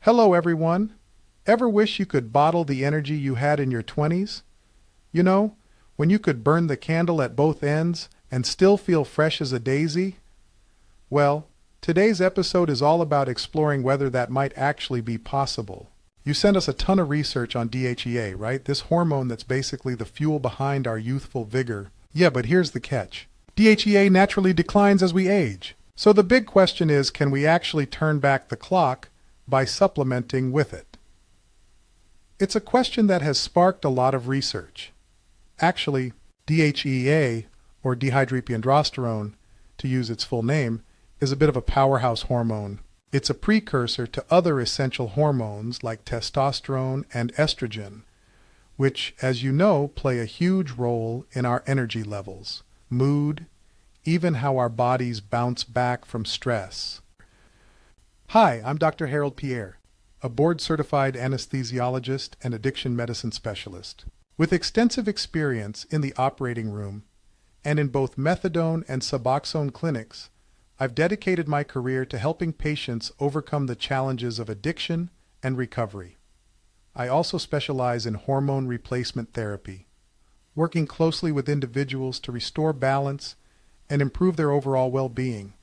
Hello, everyone. Ever wish you could bottle the energy you had in your 20s? You know, when you could burn the candle at both ends and still feel fresh as a daisy? Well, today's episode is all about exploring whether that might actually be possible. You sent us a ton of research on DHEA, right? This hormone that's basically the fuel behind our youthful vigor. Yeah, but here's the catch. DHEA naturally declines as we age. So the big question is, can we actually turn back the clock by supplementing with it? It's a question that has sparked a lot of research. Actually, DHEA, or dehydroepiandrosterone, to use its full name, is a bit of a powerhouse hormone. It's a precursor to other essential hormones like testosterone and estrogen, which, as you know, play a huge role in our energy levels, mood, even how our bodies bounce back from stress. Hi, I'm Dr. Harold Pierre, a board-certified anesthesiologist and addiction medicine specialist. With extensive experience in the operating room and in both methadone and Suboxone clinics, I've dedicated my career to helping patients overcome the challenges of addiction and recovery. I also specialize in hormone replacement therapy, working closely with individuals to restore balance and improve their overall well-being.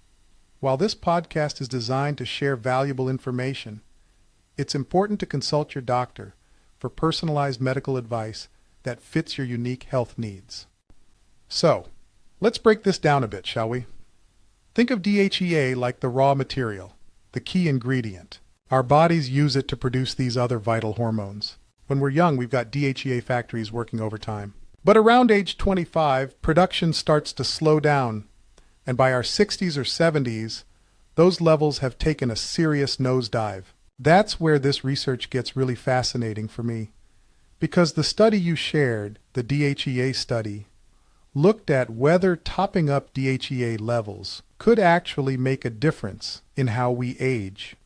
While this podcast is designed to share valuable information, it's important to consult your doctor for personalized medical advice that fits your unique health needs. So, let's break this down a bit, shall we? Think of DHEA like the raw material, the key ingredient. Our bodies use it to produce these other vital hormones. When we're young, we've got DHEA factories working overtime. But around age 25, production starts to slow down, and by our 60s or 70s, those levels have taken a serious nosedive. That's where this research gets really fascinating for me, because the study you shared, the DHEA study, looked at whether topping up DHEA levels could actually make a difference in how we age.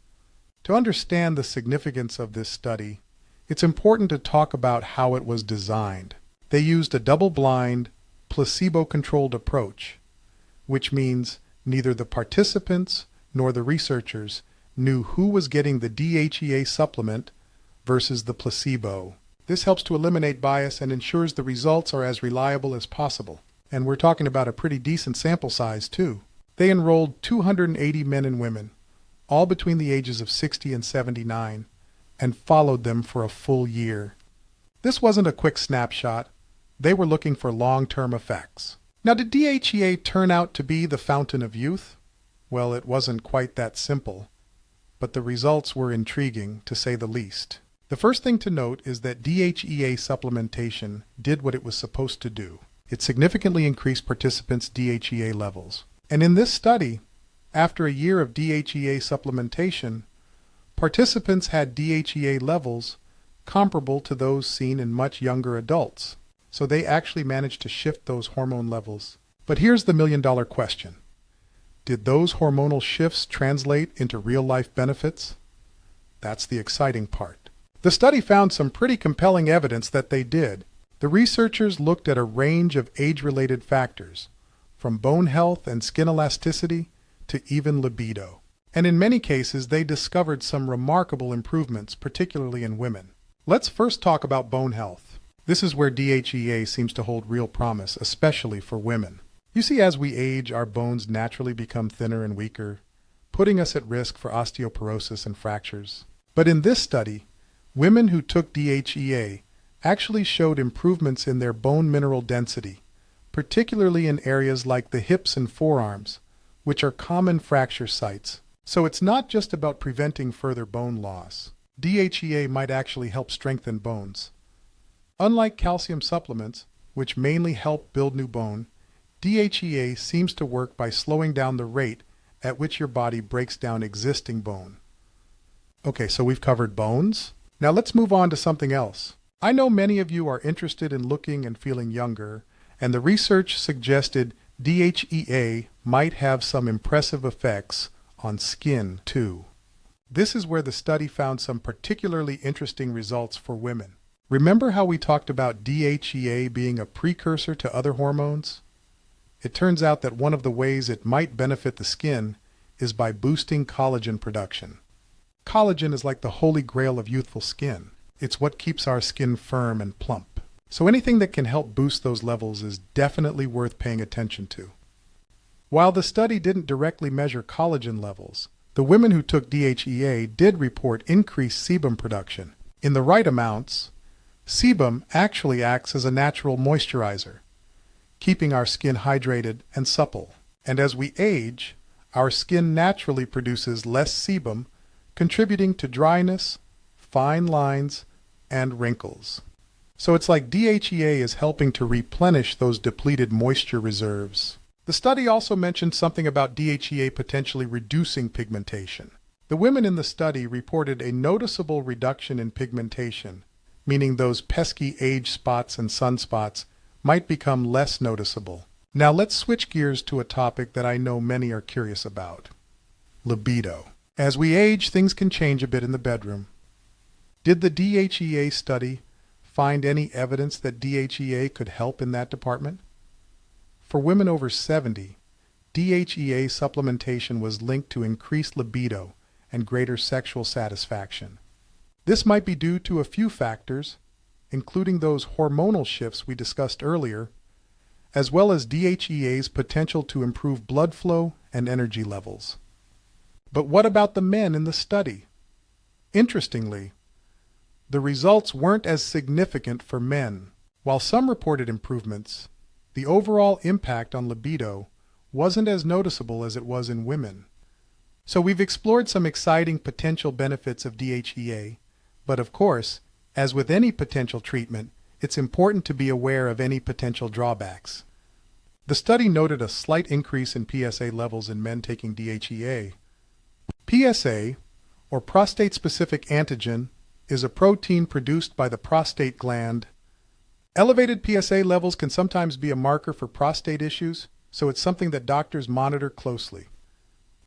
To understand the significance of this study, it's important to talk about how it was designed. They used a double-blind, placebo-controlled approach, which means neither the participants nor the researchers knew who was getting the DHEA supplement versus the placebo. This helps to eliminate bias and ensures the results are as reliable as possible. And we're talking about a pretty decent sample size, too. They enrolled 280 men and women, all between the ages of 60 and 79, and followed them for a full year. This wasn't a quick snapshot. They were looking for long-term effects. Now, did DHEA turn out to be the fountain of youth? Well, it wasn't quite that simple, but the results were intriguing, to say the least. The first thing to note is that DHEA supplementation did what it was supposed to do. It significantly increased participants' DHEA levels. And in this study, after a year of DHEA supplementation, participants had DHEA levels comparable to those seen in much younger adults. So they actually managed to shift those hormone levels. But here's the million-dollar question. Did those hormonal shifts translate into real-life benefits? That's the exciting part. The study found some pretty compelling evidence that they did. The researchers looked at a range of age-related factors, from bone health and skin elasticity to even libido. And in many cases, they discovered some remarkable improvements, particularly in women. Let's first talk about bone health. This is where DHEA seems to hold real promise, especially for women. You see, as we age, our bones naturally become thinner and weaker, putting us at risk for osteoporosis and fractures. But in this study, women who took DHEA actually showed improvements in their bone mineral density, particularly in areas like the hips and forearms, which are common fracture sites. So it's not just about preventing further bone loss. DHEA might actually help strengthen bones. Unlike calcium supplements, which mainly help build new bone, DHEA seems to work by slowing down the rate at which your body breaks down existing bone. Okay, so we've covered bones. Now let's move on to something else. I know many of you are interested in looking and feeling younger, and the research suggested DHEA might have some impressive effects on skin, too. This is where the study found some particularly interesting results for women. Remember how we talked about DHEA being a precursor to other hormones? It turns out that one of the ways it might benefit the skin is by boosting collagen production. collagen is like the holy grail of youthful skin. It's what keeps our skin firm and plump. So anything that can help boost those levels is definitely worth paying attention to. While the study didn't directly measure collagen levels, the women who took DHEA did report increased sebum production. In the right amounts, sebum actually acts as a natural moisturizer, keeping our skin hydrated and supple. And as we age, our skin naturally produces less sebum, contributing to dryness, fine lines, and wrinkles. So it's like DHEA is helping to replenish those depleted moisture reserves. The study also mentioned something about DHEA potentially reducing pigmentation. The women in the study reported a noticeable reduction in pigmentation, meaning those pesky age spots and sunspots might become less noticeable. Now let's switch gears to a topic that I know many are curious about: libido. As we age, things can change a bit in the bedroom. Did the DHEA study find any evidence that DHEA could help in that department? For women over 70, DHEA supplementation was linked to increased libido and greater sexual satisfaction. This might be due to a few factors, including those hormonal shifts we discussed earlier, as well as DHEA's potential to improve blood flow and energy levels. But what about the men in the study? Interestingly, the results weren't as significant for men. While some reported improvements, the overall impact on libido wasn't as noticeable as it was in women. So we've explored some exciting potential benefits of DHEA, but of course, as with any potential treatment, it's important to be aware of any potential drawbacks. The study noted a slight increase in PSA levels in men taking DHEA. PSA, or prostate-specific antigen, is a protein produced by the prostate gland. Elevated PSA levels can sometimes be a marker for prostate issues, so it's something that doctors monitor closely.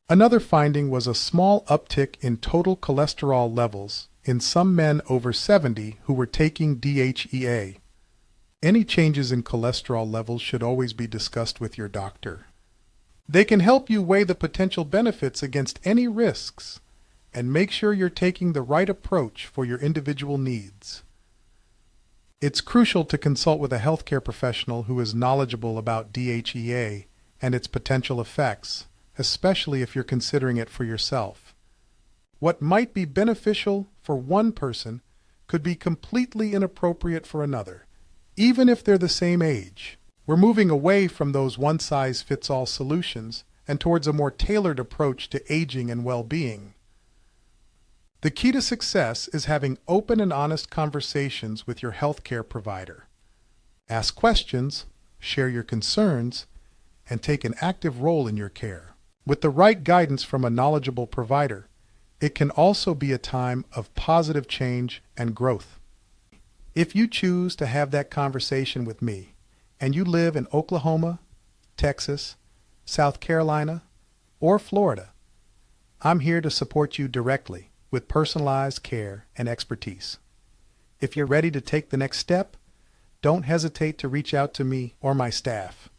Another finding was a small uptick in total cholesterol levels in some men over 70 who were taking DHEA. Any changes in cholesterol levels should always be discussed with your doctor. They can help you weigh the potential benefits against any risks and make sure you're taking the right approach for your individual needs. It's crucial to consult with a healthcare professional who is knowledgeable about DHEA and its potential effects, especially if you're considering it for yourself. What might be beneficial for one person could be completely inappropriate for another, even if they're the same age. We're moving away from those one-size-fits-all solutions and towards a more tailored approach to aging and well-being. The key to success is having open and honest conversations with your healthcare provider. Ask questions, share your concerns, and take an active role in your care. With the right guidance from a knowledgeable provider, it can also be a time of positive change and growth. If you choose to have that conversation with me, and you live in Oklahoma, Texas, South Carolina, or Florida, I'm here to support you directly with personalized care and expertise. If you're ready to take the next step, don't hesitate to reach out to me or my staff.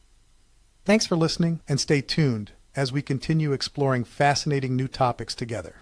Thanks for listening, and stay tuned as we continue exploring fascinating new topics together.